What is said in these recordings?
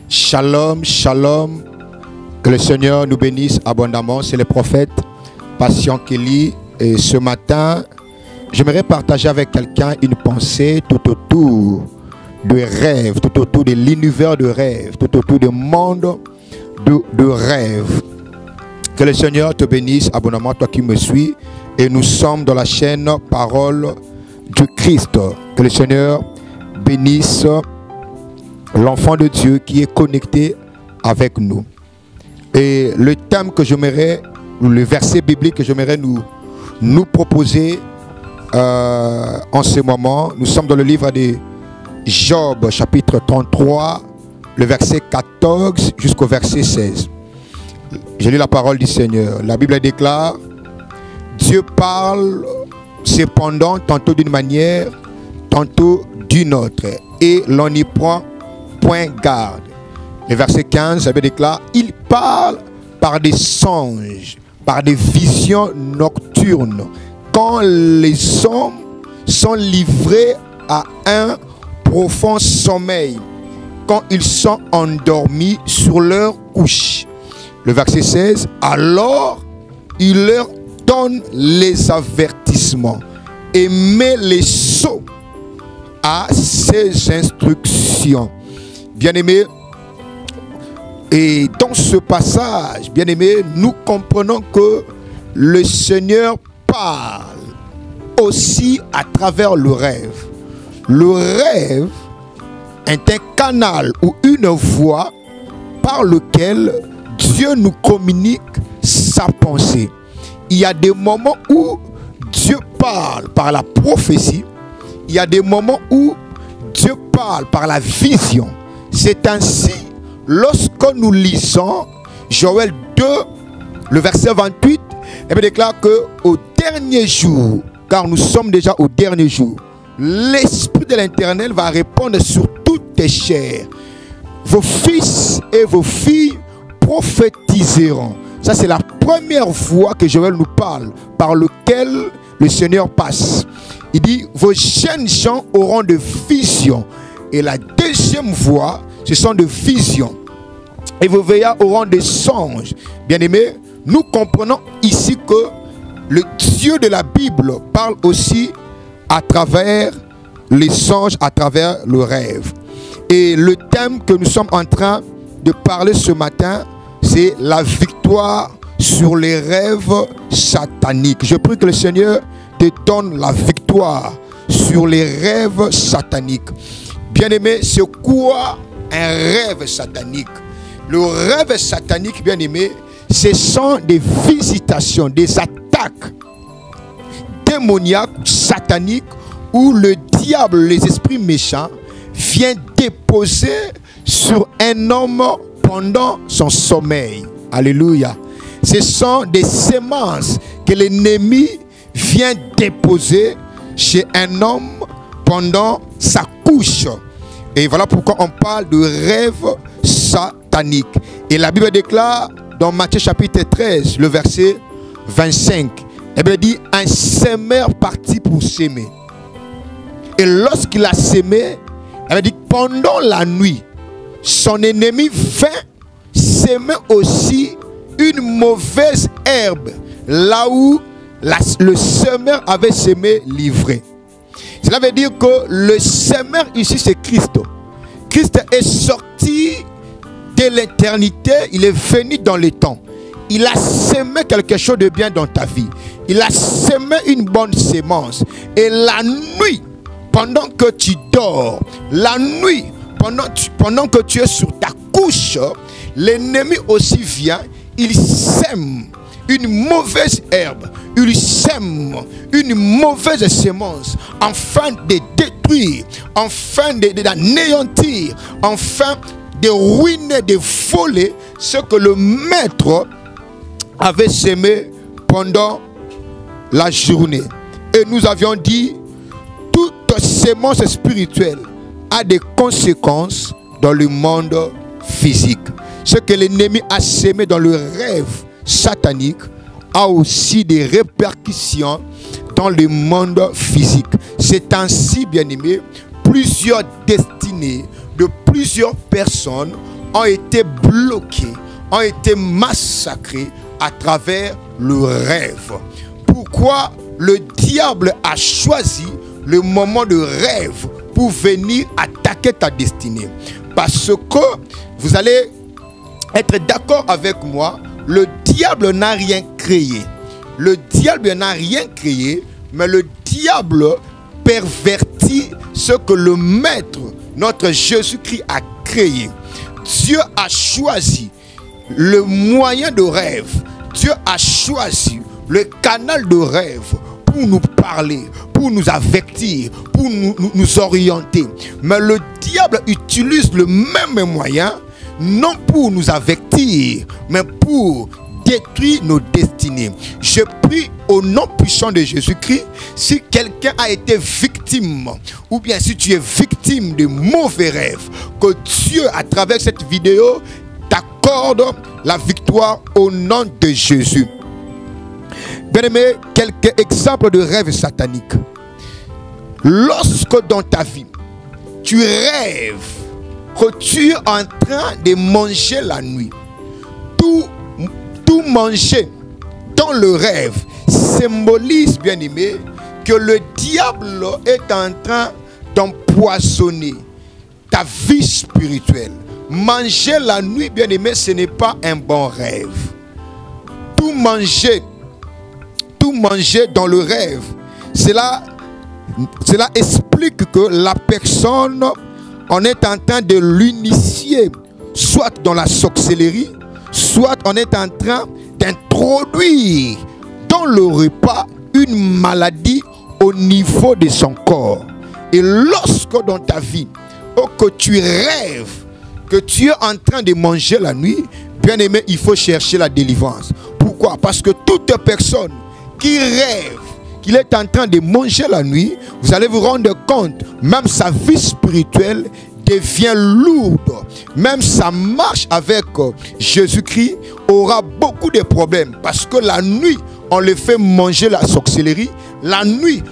Shalom, shalom. Que le Seigneur nous bénisse abondamment. C'est le prophète Patient Kelly. Et ce matin, j'aimerais partager avec quelqu'un une pensée tout autour de rêve, tout autour de l'univers de rêve, tout autour du monde de rêve. Que le Seigneur te bénisse abondamment, toi qui me suis. Et nous sommes dans la chaîne Parole du Christ. Que le Seigneur bénisse l'enfant de Dieu qui est connecté avec nous. Et le thème que j'aimerais, ou le verset biblique que j'aimerais nous proposer en ce moment, nous sommes dans le livre de Job, chapitre 33, le verset 14 jusqu'au verset 16. Je lis la parole du Seigneur. La Bible déclare: Dieu parle cependant tantôt d'une manière, tantôt d'une autre, et l'on n'y prend point garde. Le verset 15, la Bible déclare: il parle par des songes, par des visions nocturnes, quand les hommes sont livrés à un profond sommeil, quand ils sont endormis sur leur couche. Le verset 16, alors il leur donne les avertissements et met les sceaux à ses instructions. Bien-aimés, et dans ce passage, bien-aimés, nous comprenons que le Seigneur parle aussi à travers le rêve. Le rêve est un canal ou une voie par lequel Dieu nous communique sa pensée. Il y a des moments où Dieu parle par la prophétie. Il y a des moments où Dieu parle par la vision. C'est ainsi, lorsque nous lisons Joël 2, le verset 28, il déclare qu'au dernier jour, car nous sommes déjà au dernier jour, l'Esprit de l'Éternel va répondre sur toutes tes chairs. Vos fils et vos filles prophétiseront. Ça, c'est la première fois que Joël nous parle, par lequel le Seigneur passe. Il dit: vos jeunes gens auront de visions. Et la deuxième voix, ce sont de visions. Et vos veillards auront des songes. Bien-aimés, nous comprenons ici que le Dieu de la Bible parle aussi à travers les songes, à travers le rêve. Et le thème que nous sommes en train de parler ce matin, c'est la victoire sur les rêves sataniques. Je prie que le Seigneur te donne la victoire sur les rêves sataniques. Bien-aimé, c'est quoi un rêve satanique? Le rêve satanique, bien-aimé, ce sont des visitations, des attaques démoniaques, sataniques, où le diable, les esprits méchants, viennent déposer sur un homme pendant son sommeil. Alléluia. Ce sont des semences que l'ennemi vient déposer chez un homme pendant sa couche. Et voilà pourquoi on parle de rêve satanique. Et la Bible déclare dans Matthieu chapitre 13, le verset 25, elle dit: un semeur partit pour s'aimer. Et lorsqu'il a sémé, elle dit: pendant la nuit, son ennemi vint s'aimer aussi une mauvaise herbe, là où le semeur avait semé l'ivraie. Cela veut dire que le semeur ici, c'est Christ. Christ est sorti de l'éternité, il est venu dans le temps. Il a semé quelque chose de bien dans ta vie. Il a semé une bonne sémence. Et la nuit, pendant que tu dors, la nuit, pendant que tu es sur ta couche, l'ennemi aussi vient, il sème une mauvaise herbe, il sème une mauvaise sémence, afin de détruire, afin d'anéantir, afin de ruiner, de voler ce que le maître avait sémé pendant la journée. Et nous avions dit: toute sémence spirituelle a des conséquences dans le monde physique. Ce que l'ennemi a sémé dans le rêve satanique a aussi des répercussions dans le monde physique. C'est ainsi, bien-aimé, plusieurs destinées de plusieurs personnes ont été bloqués, ont été massacrés à travers le rêve. Pourquoi le diable a choisi le moment de rêve pour venir attaquer ta destinée? Parce que vous allez être d'accord avec moi, le diable n'a rien créé. Le diable n'a rien créé, mais le diable pervertit ce que le Maître, notre Jésus-Christ, a créé. Dieu a choisi le moyen de rêve. Dieu a choisi le canal de rêve pour nous parler, pour nous avertir, pour nous orienter. Mais le diable utilise le même moyen, non pour nous avertir, mais pour détruire nos destinées. Je prie au nom puissant de Jésus-Christ, si quelqu'un a été victime, ou bien si tu es victime de mauvais rêves, que Dieu, à travers cette vidéo, t'accorde la victoire au nom de Jésus. Bien-aimé, quelques exemples de rêves sataniques. Lorsque dans ta vie, tu rêves que tu es en train de manger la nuit, tout manger dans le rêve symbolise, bien-aimé, que le diable est en train d'empoisonner ta vie spirituelle. Manger la nuit, bien-aimé, ce n'est pas un bon rêve. Tout manger dans le rêve, cela explique que la personne, on est en train de l'initier, soit dans la sorcellerie, soit on est en train d'introduire dans le repas une maladie au niveau de son corps. Et lorsque dans ta vie, que tu rêves que tu es en train de manger la nuit, bien aimé, il faut chercher la délivrance. Pourquoi? Parce que toute personne qui rêve qu'il est en train de manger la nuit, vous allez vous rendre compte, même sa vie spirituelle devient lourde. Même sa marche avec Jésus-Christ aura beaucoup de problèmes. Parce que la nuit, on le fait manger la sorcellerie. La nuit,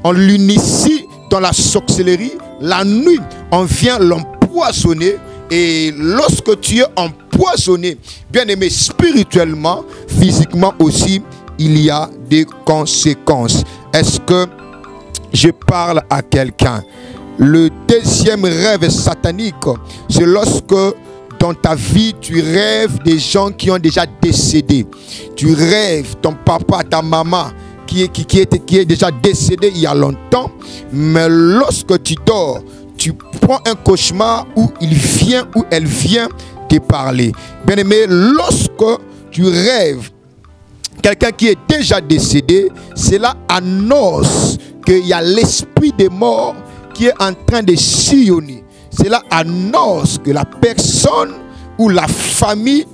on l'initie dans la sorcellerie. La nuit, on vient l'empoisonner. Et lorsque tu es empoisonné, bien aimé, spirituellement, physiquement aussi, il y a des conséquences. Est-ce que je parle à quelqu'un? Le deuxième rêve satanique, c'est lorsque dans ta vie, tu rêves des gens qui ont déjà décédé. Tu rêves ton papa, ta maman qui est déjà décédé il y a longtemps. Mais lorsque tu dors, tu prends un cauchemar où il vient, où elle vient te parler. Bien aimé, lorsque tu rêves quelqu'un qui est déjà décédé, cela annonce qu'il y a l'esprit des morts qui est en train de sillonner. Cela annonce que la personne ou la famille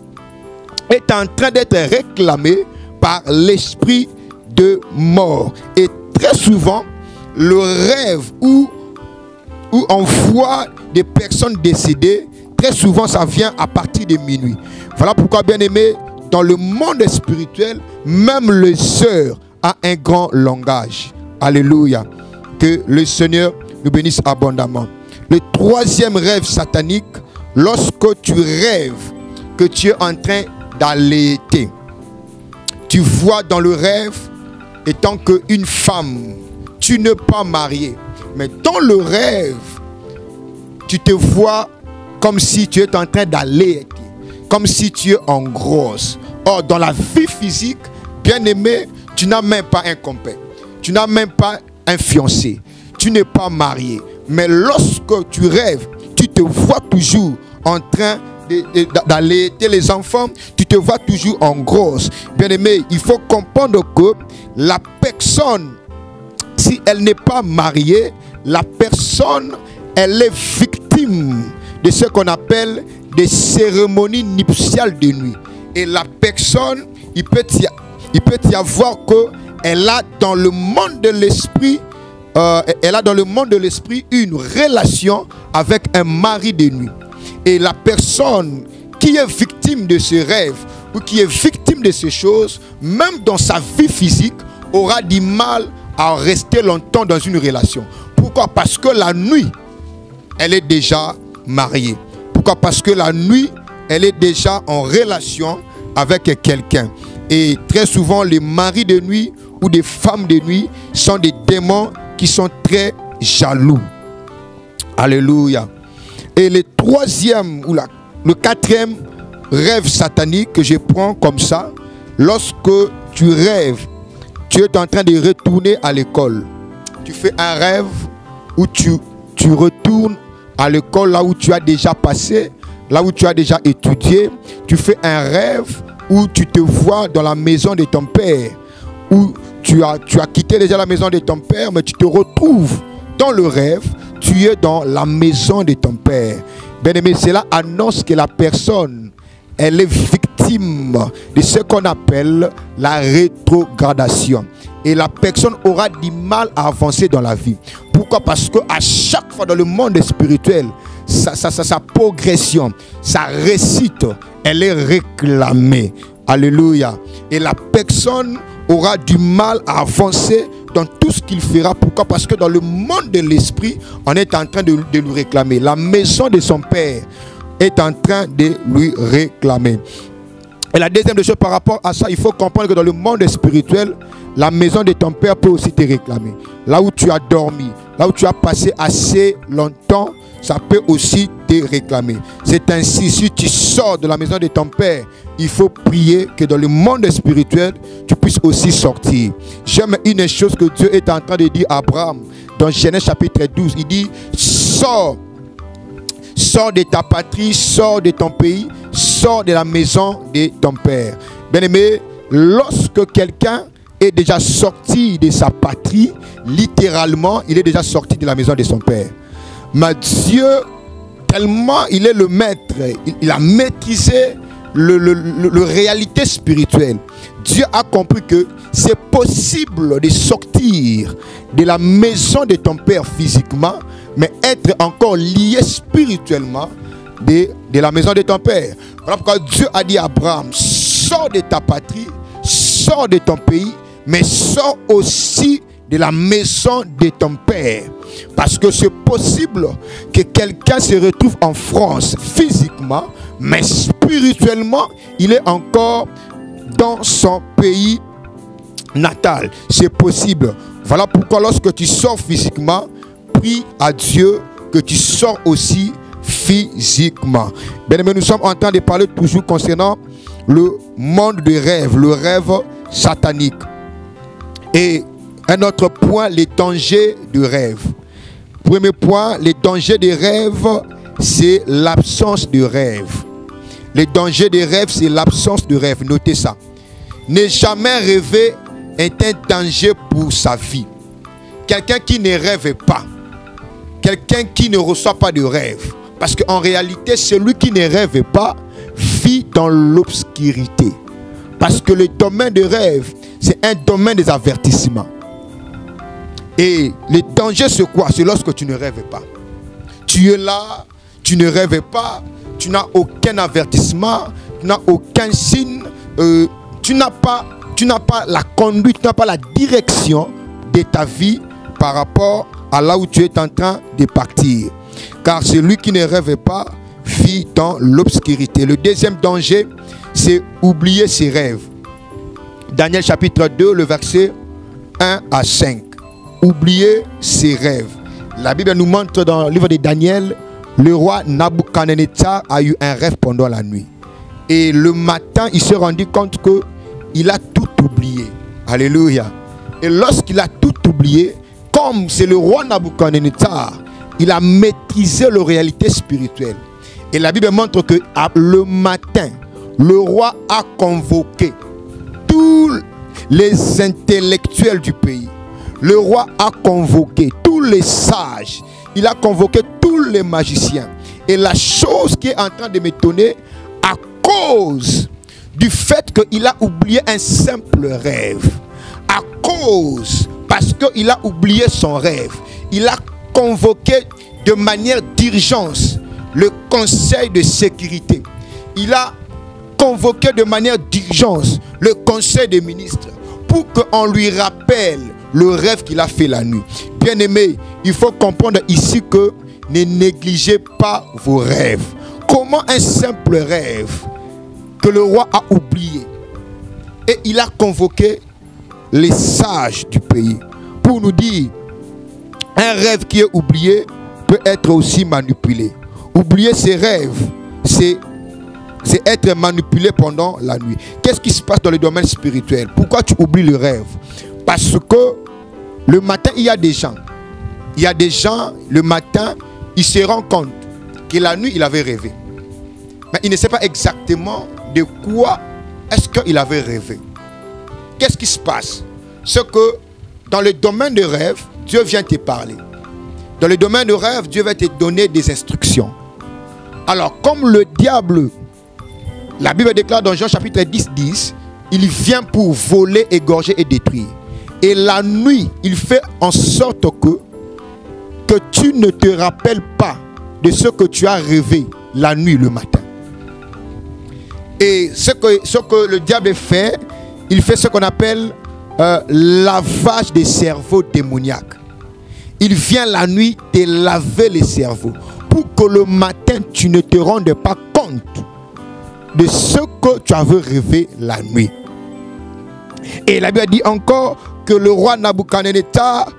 est en train d'être réclamée par l'esprit de mort. Et très souvent, le rêve où on voit des personnes décédées, très souvent ça vient à partir de minuit. Voilà pourquoi, bien aimé, dans le monde spirituel, même le sœur a un grand langage. Alléluia. Que le Seigneur nous bénisse abondamment. Le troisième rêve satanique, lorsque tu rêves que tu es en train d'allaiter. Tu vois dans le rêve, étant qu'une femme, tu n'es pas marié. Mais dans le rêve, tu te vois comme si tu es en train d'allaiter. Comme si tu es en grosse. Or, dans la vie physique, bien aimé, tu n'as même pas un compagnon. Tu n'as même pas un fiancé. Tu n'es pas marié. Mais lorsque tu rêves, tu te vois toujours en train d'allaiter les enfants. Tu te vois toujours en grosse. Bien aimé, il faut comprendre que la personne, si elle n'est pas mariée, la personne, elle est victime de ce qu'on appelle des cérémonies nuptiales de nuit. Et la personne, il peut y avoir qu'elle a dans le monde de l'esprit, une relation avec un mari de nuit. Et la personne qui est victime de ce rêve ou qui est victime de ces choses, même dans sa vie physique, aura du mal à rester longtemps dans une relation. Pourquoi? Parce que la nuit, elle est déjà mariée. Pourquoi? Parce que la nuit, elle est déjà en relation avec quelqu'un. Et très souvent, les maris de nuit ou des femmes de nuit sont des démons qui sont très jaloux. Alléluia. Et le troisième ou le quatrième rêve satanique que je prends comme ça, lorsque tu rêves, tu es en train de retourner à l'école. Tu fais un rêve où tu retournes à l'école, là où tu as déjà passé, là où tu as déjà étudié. Tu fais un rêve où tu te vois dans la maison de ton père, où tu as quitté déjà la maison de ton père, mais tu te retrouves dans le rêve, tu es dans la maison de ton père. Bien-aimé, cela annonce que la personne, elle est victime de ce qu'on appelle la rétrogradation. Et la personne aura du mal à avancer dans la vie. Pourquoi? Parce qu'à chaque fois dans le monde spirituel, sa progression, sa réussite, elle est réclamée. Alléluia. Et la personne aura du mal à avancer dans tout ce qu'il fera. Pourquoi? Parce que dans le monde de l'esprit, on est en train de lui réclamer. La maison de son père est en train de lui réclamer. Et la deuxième chose par rapport à ça, il faut comprendre que dans le monde spirituel, la maison de ton père peut aussi te réclamer. Là où tu as dormi, là où tu as passé assez longtemps, ça peut aussi te réclamer. C'est ainsi, si tu sors de la maison de ton père, il faut prier que dans le monde spirituel, tu puisses aussi sortir. J'aime une chose que Dieu est en train de dire à Abraham dans Genèse chapitre 12. Il dit, sors de ta patrie, sors de ton pays, sors de la maison de ton père. Bien-aimé, lorsque quelqu'un est déjà sorti de sa patrie, littéralement, il est déjà sorti de la maison de son père. Mais Dieu, tellement il est le maître, il a maîtrisé le réalité spirituelle. Dieu a compris que c'est possible de sortir de la maison de ton père physiquement, mais être encore lié spirituellement de la maison de ton père. Voilà pourquoi Dieu a dit à Abraham, sors de ta patrie, sors de ton pays, mais sors aussi de la maison de ton père. Parce que c'est possible que quelqu'un se retrouve en France physiquement, mais spirituellement, il est encore dans son pays natal. C'est possible. Voilà pourquoi lorsque tu sors physiquement, prie à Dieu que tu sors aussi physiquement. Bien aimé, nous sommes en train de parler toujours concernant le monde des rêves, le rêve satanique. Et un autre point, les dangers du rêve. Premier point, les dangers des rêves, c'est l'absence de rêve. Les dangers des rêves, c'est l'absence de rêve. Notez ça. Ne jamais rêver est un danger pour sa vie. Quelqu'un qui ne rêve pas, quelqu'un qui ne reçoit pas de rêve, parce qu'en réalité, celui qui ne rêve pas vit dans l'obscurité. Parce que le domaine de rêve, c'est un domaine des avertissements. Et le danger, c'est quoi? C'est lorsque tu ne rêves pas. Tu es là, tu ne rêves pas, tu n'as aucun avertissement, tu n'as aucun signe, tu n'as pas la conduite, tu n'as pas la direction de ta vie par rapport à là où tu es en train de partir. Car celui qui ne rêve pas vit dans l'obscurité. Le deuxième danger, c'est oublier ses rêves. Daniel chapitre 2, le verset 1 à 5. Oublier ses rêves. La Bible nous montre dans le livre de Daniel, le roi Nabuchodonosor a eu un rêve pendant la nuit. Et le matin, il s'est rendu compte qu'il a tout oublié. Alléluia. Et lorsqu'il a tout oublié, comme c'est le roi Nabuchodonosor, il a maîtrisé la réalité spirituelle. Et la Bible montre que le matin, le roi a convoqué tous les intellectuels du pays. Le roi a convoqué tous les sages. Il a convoqué tous les magiciens. Et la chose qui est en train de m'étonner, à cause du fait qu'il a oublié un simple rêve, à cause, parce qu'il a oublié son rêve, il a convoqué de manière d'urgence le conseil de sécurité. Il a convoqué de manière d'urgence le conseil des ministres pour qu'on lui rappelle le rêve qu'il a fait la nuit. Bien-aimé, il faut comprendre ici que ne négligez pas vos rêves. comment un simple rêve que le roi a oublié. Et il a convoqué les sages du pays pour nous dire, un rêve qui est oublié peut être aussi manipulé. Oublier ses rêves, c'est être manipulé pendant la nuit. Qu'est-ce qui se passe dans le domaine spirituel? Pourquoi tu oublies le rêve? Parce que le matin, il y a des gens. Il y a des gens, le matin, ils se rendent compte que la nuit, il avait rêvé. Mais il ne sait pas exactement de quoi est-ce qu'il avait rêvé. Qu'est-ce qui se passe? C'est que dans le domaine de rêve, Dieu vient te parler. Dans le domaine de rêve, Dieu va te donner des instructions. Alors, comme le diable, la Bible déclare dans Jean chapitre 10, 10, il vient pour voler, égorger et détruire. Et la nuit, il fait en sorte que tu ne te rappelles pas de ce que tu as rêvé la nuit, le matin. Et ce que le diable fait, il fait ce qu'on appelle lavage des cerveaux démoniaques. Il vient la nuit te laver les cerveaux pour que le matin, tu ne te rendes pas compte de ce que tu avais rêvé la nuit. Et la Bible dit encore que le roi Nabuchodonosor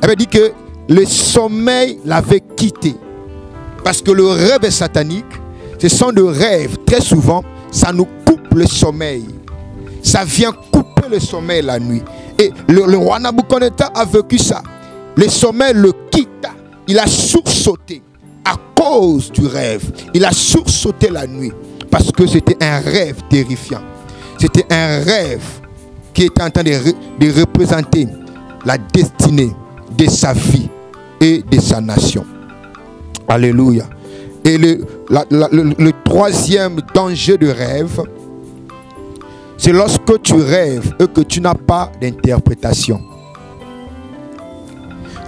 avait dit que le sommeil l'avait quitté. Parce que le rêve satanique, ce sont des rêves, très souvent, ça nous coupe le sommeil. Ça vient couper le sommeil la nuit. Et le roi Nabuchodonosor a vécu ça. Le sommeil le quitta. Il a sursauté à cause du rêve. Il a sursauté la nuit. Parce que c'était un rêve terrifiant. C'était un rêve qui était en train de représenter la destinée de sa vie et de sa nation. Alléluia. Et le troisième danger de rêve, c'est lorsque tu rêves et que tu n'as pas d'interprétation.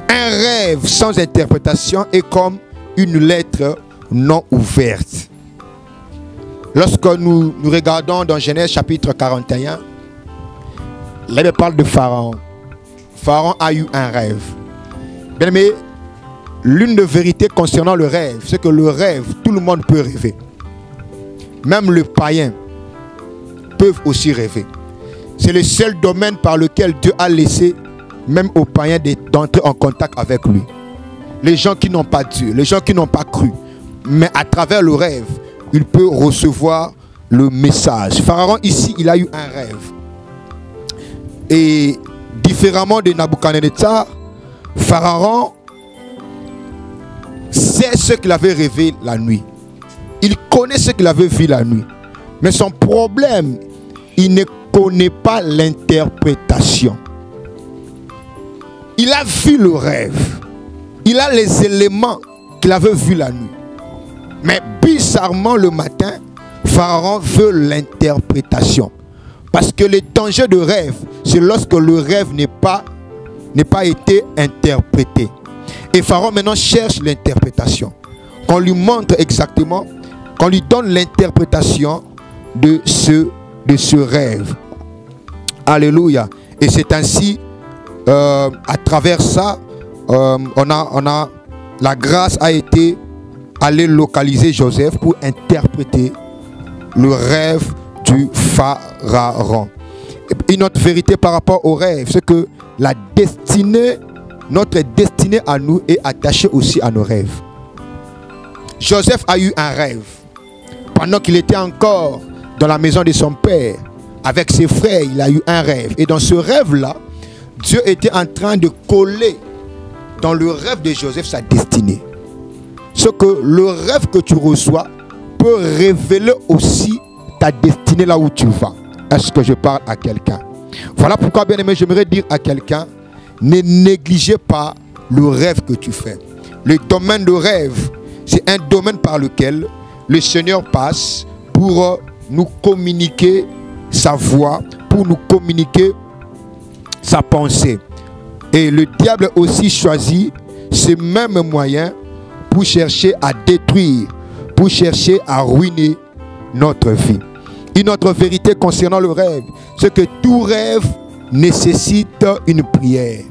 Un rêve sans interprétation est comme une lettre non ouverte. Lorsque nous regardons dans Genèse chapitre 41, la Bible parle de Pharaon. Pharaon a eu un rêve. Bien aimé, l'une des vérités concernant le rêve, c'est que le rêve, tout le monde peut rêver. Même les païens peuvent aussi rêver. C'est le seul domaine par lequel Dieu a laissé même aux païens d'entrer en contact avec lui. Les gens qui n'ont pas Dieu, les gens qui n'ont pas cru. Mais à travers le rêve, il peut recevoir le message. Pharaon ici, il a eu un rêve. Et différemment de Nabuchodonosor, Pharaon sait ce qu'il avait rêvé la nuit. Il connaît ce qu'il avait vu la nuit. Mais son problème, il ne connaît pas l'interprétation. Il a vu le rêve. Il a les éléments qu'il avait vus la nuit. Mais bizarrement le matin, Pharaon veut l'interprétation. Parce que le danger de rêve, c'est lorsque le rêve n'est pas été interprété. Et Pharaon maintenant cherche l'interprétation. Qu'on lui montre exactement, qu'on lui donne l'interprétation de ce rêve. Alléluia. Et c'est ainsi, à travers ça, la grâce a été aller localiser Joseph pour interpréter le rêve du Pharaon. Une autre vérité par rapport au rêve, c'est que la destinée, notre destinée à nous est attachée aussi à nos rêves. Joseph a eu un rêve pendant qu'il était encore dans la maison de son père avec ses frères. Il a eu un rêve, et dans ce rêve-là, Dieu était en train de coller dans le rêve de Joseph sa destinée. Ce que le rêve que tu reçois peut révéler aussi ta destinée là où tu vas. Est-ce que je parle à quelqu'un? Voilà pourquoi, bien aimé, j'aimerais dire à quelqu'un, ne négligez pas le rêve que tu fais. Le domaine de rêve, c'est un domaine par lequel le Seigneur passe pour nous communiquer sa voix, pour nous communiquer sa pensée. Et le diable aussi choisit ces mêmes moyens pour chercher à détruire, pour chercher à ruiner notre vie. Une autre vérité concernant le rêve, c'est que tout rêve nécessite une prière.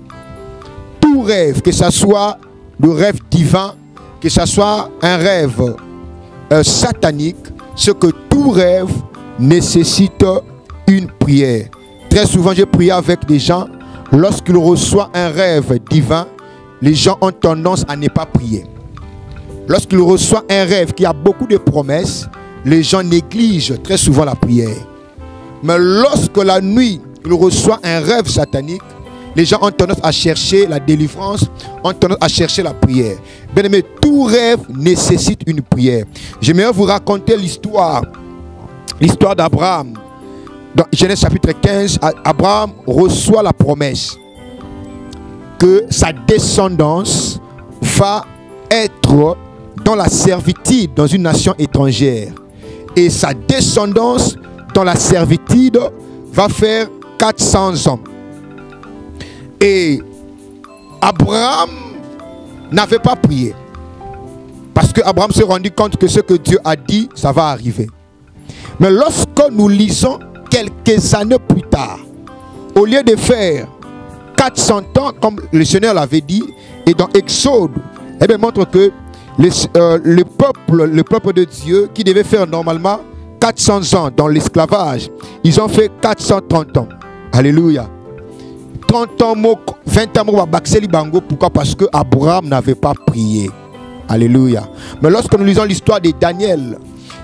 Tout rêve, que ce soit le rêve divin, que ce soit un rêve satanique, c'est que tout rêve nécessite une prière. Très souvent, j'ai prié avec des gens. Lorsqu'ils reçoivent un rêve divin, les gens ont tendance à ne pas prier. Lorsqu'ils reçoivent un rêve qui a beaucoup de promesses, les gens négligent très souvent la prière. Mais lorsque la nuit, ils reçoivent un rêve satanique, les gens ont tendance à chercher la délivrance, ont tendance à chercher la prière. Bien aimé, tout rêve nécessite une prière. J'aimerais vous raconter l'histoire d'Abraham. Dans Genèse chapitre 15, Abraham reçoit la promesse que sa descendance va être dans la servitude dans une nation étrangère. Et sa descendance dans la servitude va faire 400 ans. Et Abraham n'avait pas prié. Parce que Abraham s'est rendu compte que ce que Dieu a dit, ça va arriver. Mais lorsque nous lisons quelques années plus tard, au lieu de faire 400 ans, comme le Seigneur l'avait dit, et dans Exode, eh bien, montre que le peuple de Dieu, qui devait faire normalement 400 ans dans l'esclavage, ils ont fait 430 ans. Alléluia. 30 ans, 20 ans, pourquoi? Parce que Abraham n'avait pas prié. Alléluia. Mais lorsque nous lisons l'histoire de Daniel,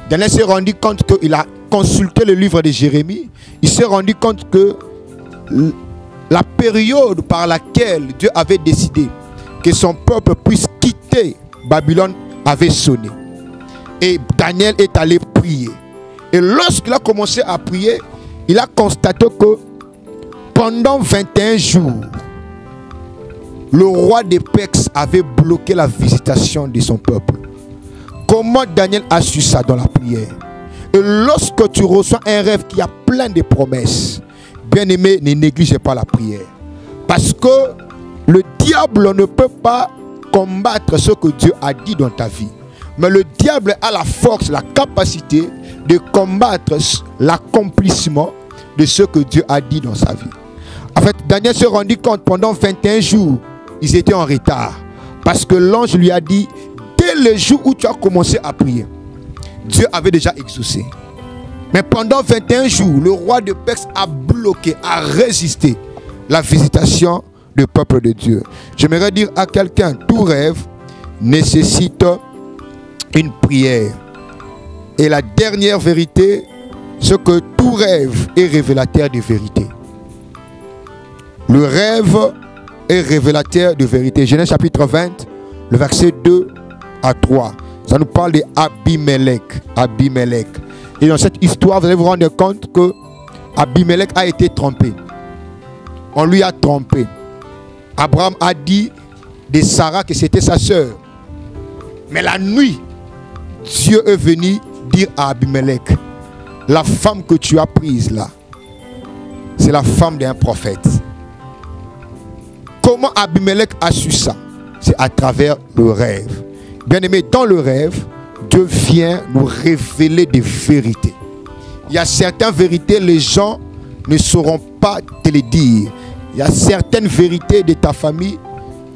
Daniel s'est rendu compte qu'il a consulté le livre de Jérémie. Il s'est rendu compte que la période par laquelle Dieu avait décidé que son peuple puisse quitter Babylone avait sonné. Et Daniel est allé prier. Et lorsqu'il a commencé à prier, il a constaté que pendant 21 jours, le roi des Perses avait bloqué la visitation de son peuple. Comment Daniel a su ça dans la prière? Et lorsque tu reçois un rêve qui a plein de promesses, bien aimé, ne négligez pas la prière. Parce que le diable ne peut pas combattre ce que Dieu a dit dans ta vie. Mais le diable a la force, la capacité de combattre l'accomplissement de ce que Dieu a dit dans sa vie. En fait, Daniel se rendit compte pendant 21 jours, ils étaient en retard. Parce que l'ange lui a dit, dès le jour où tu as commencé à prier, Dieu avait déjà exaucé. Mais pendant 21 jours, le roi de Perse a bloqué, a résisté la visitation du peuple de Dieu. J'aimerais dire à quelqu'un, tout rêve nécessite une prière. Et la dernière vérité, c'est que tout rêve est révélateur de vérité. Le rêve est révélateur de vérité. Genèse chapitre 20, le verset 2 à 3. Ça nous parle d'Abimelech. Abimelech. Et dans cette histoire, vous allez vous rendre compte que Abimelech a été trompé. On lui a trompé. Abraham a dit de Sarah que c'était sa sœur. Mais la nuit, Dieu est venu dire à Abimelech, la femme que tu as prise là, c'est la femme d'un prophète. Comment Abimelech a su ça? C'est à travers le rêve. Bien aimé, dans le rêve, Dieu vient nous révéler des vérités. Il y a certaines vérités, les gens ne sauront pas te les dire. Il y a certaines vérités de ta famille,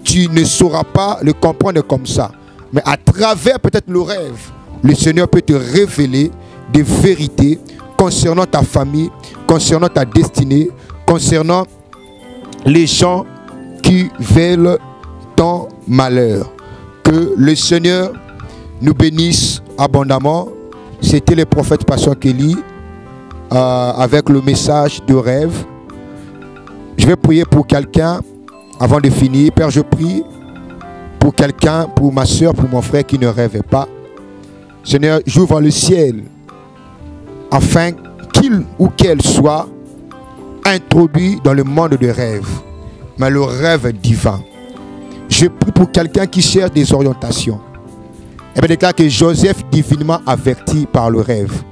tu ne sauras pas le comprendre comme ça. Mais à travers peut-être le rêve, le Seigneur peut te révéler des vérités concernant ta famille, concernant ta destinée, concernant les gens qui veulent ton malheur. Que le Seigneur nous bénisse abondamment. C'était le prophète Passion Kelly avec le message de rêve. Je vais prier pour quelqu'un avant de finir. Père, je prie pour quelqu'un, pour ma soeur, pour mon frère qui ne rêvait pas. Seigneur, j'ouvre le ciel afin qu'il ou qu'elle soit introduit dans le monde de rêve, mais le rêve divin. Je prie pour quelqu'un qui cherche des orientations. Et bien déclare que Joseph divinement averti par le rêve.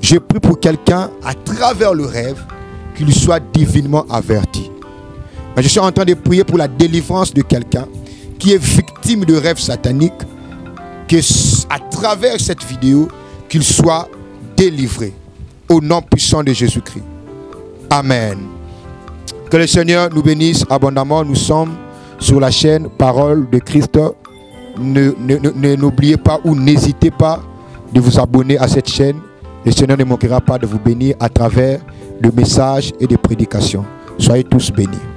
Je prie pour quelqu'un à travers le rêve qu'il soit divinement averti. Mais je suis en train de prier pour la délivrance de quelqu'un qui est victime de rêves sataniques, que à travers cette vidéo, qu'il soit délivré au nom puissant de Jésus-Christ. Amen. Que le Seigneur nous bénisse abondamment. Nous sommes sur la chaîne Parole de Christ. N'oubliez pas ou n'hésitez pas de vous abonner à cette chaîne. Le Seigneur ne manquera pas de vous bénir à travers de messages et de prédications. Soyez tous bénis.